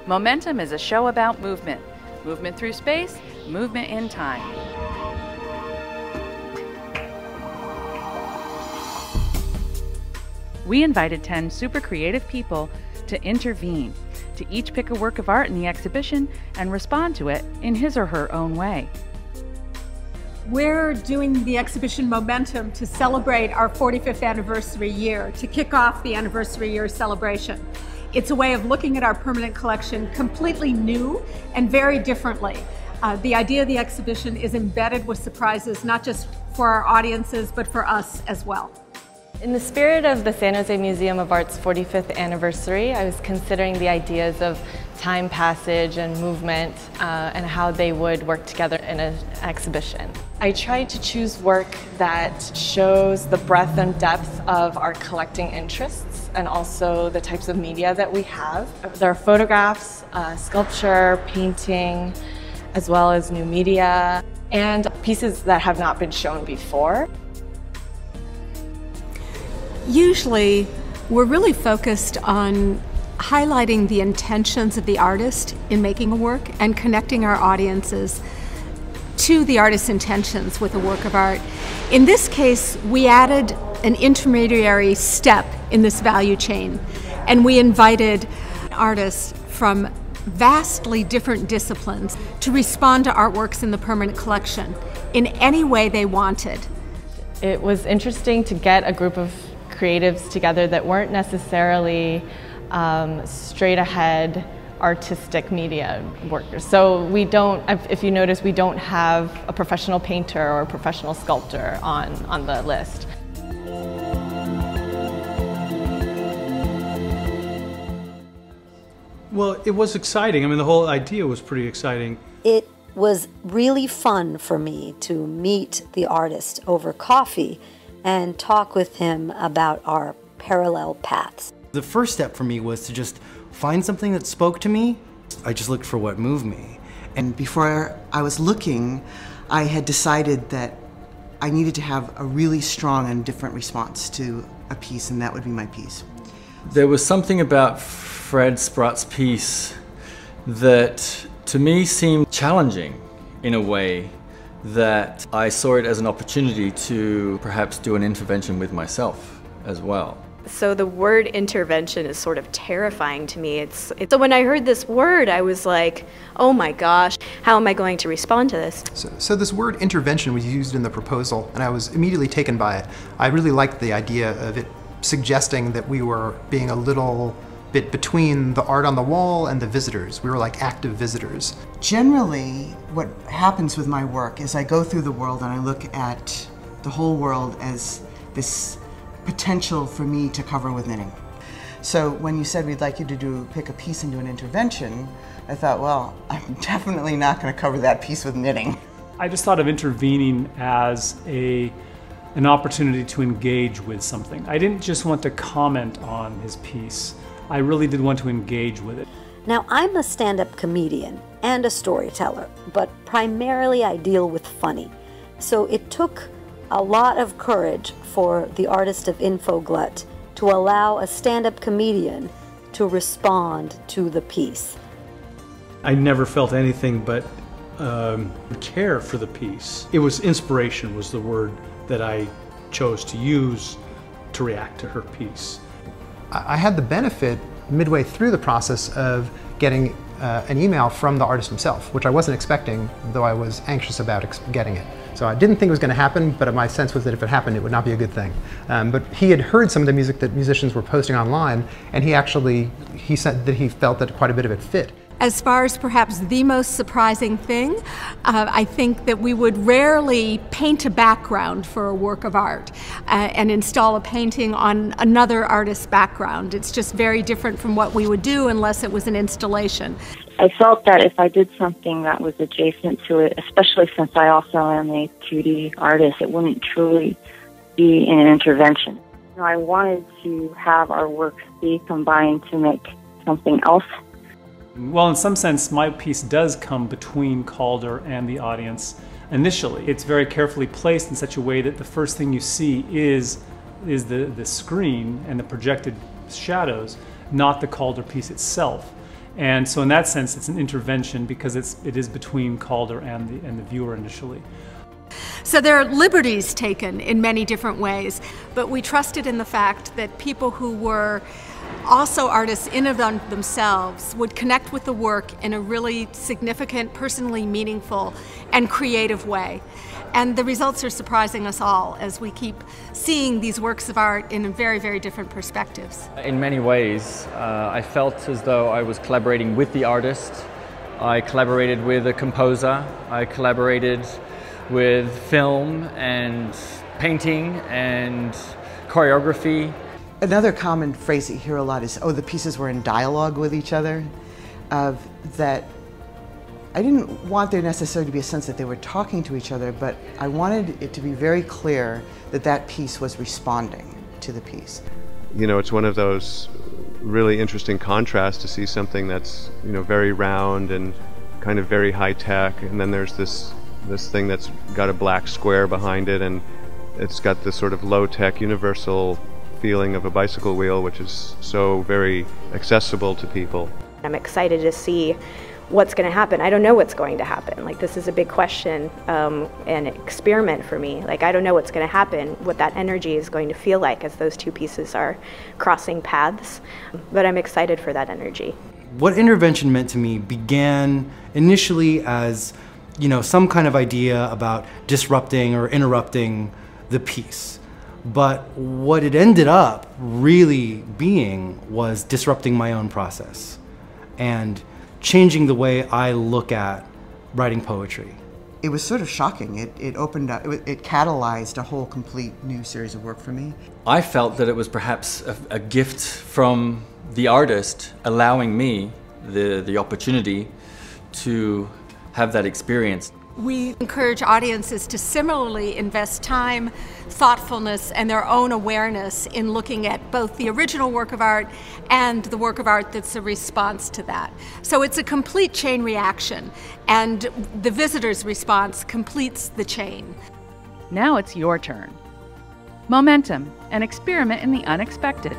Momentum is a show about movement. Movement through space, movement in time. We invited 10 super creative people to intervene, to each pick a work of art in the exhibition and respond to it in his or her own way. We're doing the exhibition Momentum to celebrate our 45th anniversary year, to kick off the anniversary year celebration. It's a way of looking at our permanent collection completely new and very differently. The idea of the exhibition is embedded with surprises, not just for our audiences, but for us as well. In the spirit of the San Jose Museum of Art's 45th anniversary, I was considering the ideas of time passage and movement and how they would work together in an exhibition. I tried to choose work that shows the breadth and depth of our collecting interests and also the types of media that we have. There are photographs, sculpture, painting, as well as new media, and pieces that have not been shown before. Usually, we're really focused on highlighting the intentions of the artist in making a work and connecting our audiences to the artist's intentions with a work of art. In this case, we added an intermediary step in this value chain, and we invited artists from vastly different disciplines to respond to artworks in the permanent collection in any way they wanted. It was interesting to get a group of creatives together that weren't necessarily straight ahead artistic media workers. So we don't, if you notice, we don't have a professional painter or a professional sculptor on the list. Well, it was exciting. I mean, the whole idea was pretty exciting. It was really fun for me to meet the artist over coffee and talk with him about our parallel paths. The first step for me was to just find something that spoke to me. I just looked for what moved me. And before I was looking, I had decided that I needed to have a really strong and different response to a piece, and that would be my piece. There was something about Fred Spratt's piece that to me seemed challenging in a way that I saw it as an opportunity to perhaps do an intervention with myself as well. So the word intervention is sort of terrifying to me. So when I heard this word, I was like, oh my gosh, how am I going to respond to this? So this word intervention was used in the proposal, and I was immediately taken by it. I really liked the idea of it suggesting that we were being a little bit between the art on the wall and the visitors. We were like active visitors. Generally, what happens with my work is I go through the world and I look at the whole world as this potential for me to cover with knitting. So when you said we'd like you to pick a piece and do an intervention, I thought, well, I'm definitely not going to cover that piece with knitting. I just thought of intervening as an opportunity to engage with something. I didn't just want to comment on his piece. I really did want to engage with it. Now, I'm a stand-up comedian and a storyteller, but primarily I deal with funny. So it took a lot of courage for the artist of Infoglut to allow a stand-up comedian to respond to the piece. I never felt anything but care for the piece. It was inspiration was the word that I chose to use to react to her piece. I had the benefit midway through the process of getting an email from the artist himself, which I wasn't expecting, though I was anxious about getting it. So I didn't think it was going to happen, but my sense was that if it happened, it would not be a good thing. But he had heard some of the music that musicians were posting online, and he said that he felt that quite a bit of it fit. As far as perhaps the most surprising thing, I think that we would rarely paint a background for a work of art and install a painting on another artist's background. It's just very different from what we would do unless it was an installation. I felt that if I did something that was adjacent to it, especially since I also am a 2D artist, it wouldn't truly be an intervention. I wanted to have our works be combined to make something else. Well, in some sense, my piece does come between Calder and the audience initially. It's very carefully placed in such a way that the first thing you see is the screen and the projected shadows, not the Calder piece itself. And so in that sense, it's an intervention because it is between Calder and the viewer initially. So there are liberties taken in many different ways, but we trusted in the fact that people who were also artists in and of themselves would connect with the work in a really significant, personally meaningful, and creative way. And the results are surprising us all as we keep seeing these works of art in very, very different perspectives. In many ways, I felt as though I was collaborating with the artist. I collaborated with a composer. I collaborated with film and painting and choreography. Another common phrase that you hear a lot is, oh, the pieces were in dialogue with each other. That I didn't want there necessarily to be a sense that they were talking to each other, but I wanted it to be very clear that that piece was responding to the piece. You know, it's one of those really interesting contrasts to see something that's, you know, very round and kind of very high tech, and then there's this thing that's got a black square behind it, and it's got this sort of low-tech universal feeling of a bicycle wheel, which is so very accessible to people. I'm excited to see what's going to happen. I don't know what's going to happen. Like, this is a big question, an experiment for me. Like, I don't know what's going to happen, what that energy is going to feel like as those two pieces are crossing paths, but I'm excited for that energy. What intervention meant to me began initially as, you know, some kind of idea about disrupting or interrupting the piece. But what it ended up really being was disrupting my own process and changing the way I look at writing poetry. It was sort of shocking. It opened up, it catalyzed a whole complete new series of work for me. I felt that it was perhaps a gift from the artist allowing me the opportunity to have that experience. We encourage audiences to similarly invest time, thoughtfulness, and their own awareness in looking at both the original work of art and the work of art that's a response to that. So it's a complete chain reaction, and the visitor's response completes the chain. Now it's your turn. Momentum, an experiment in the unexpected.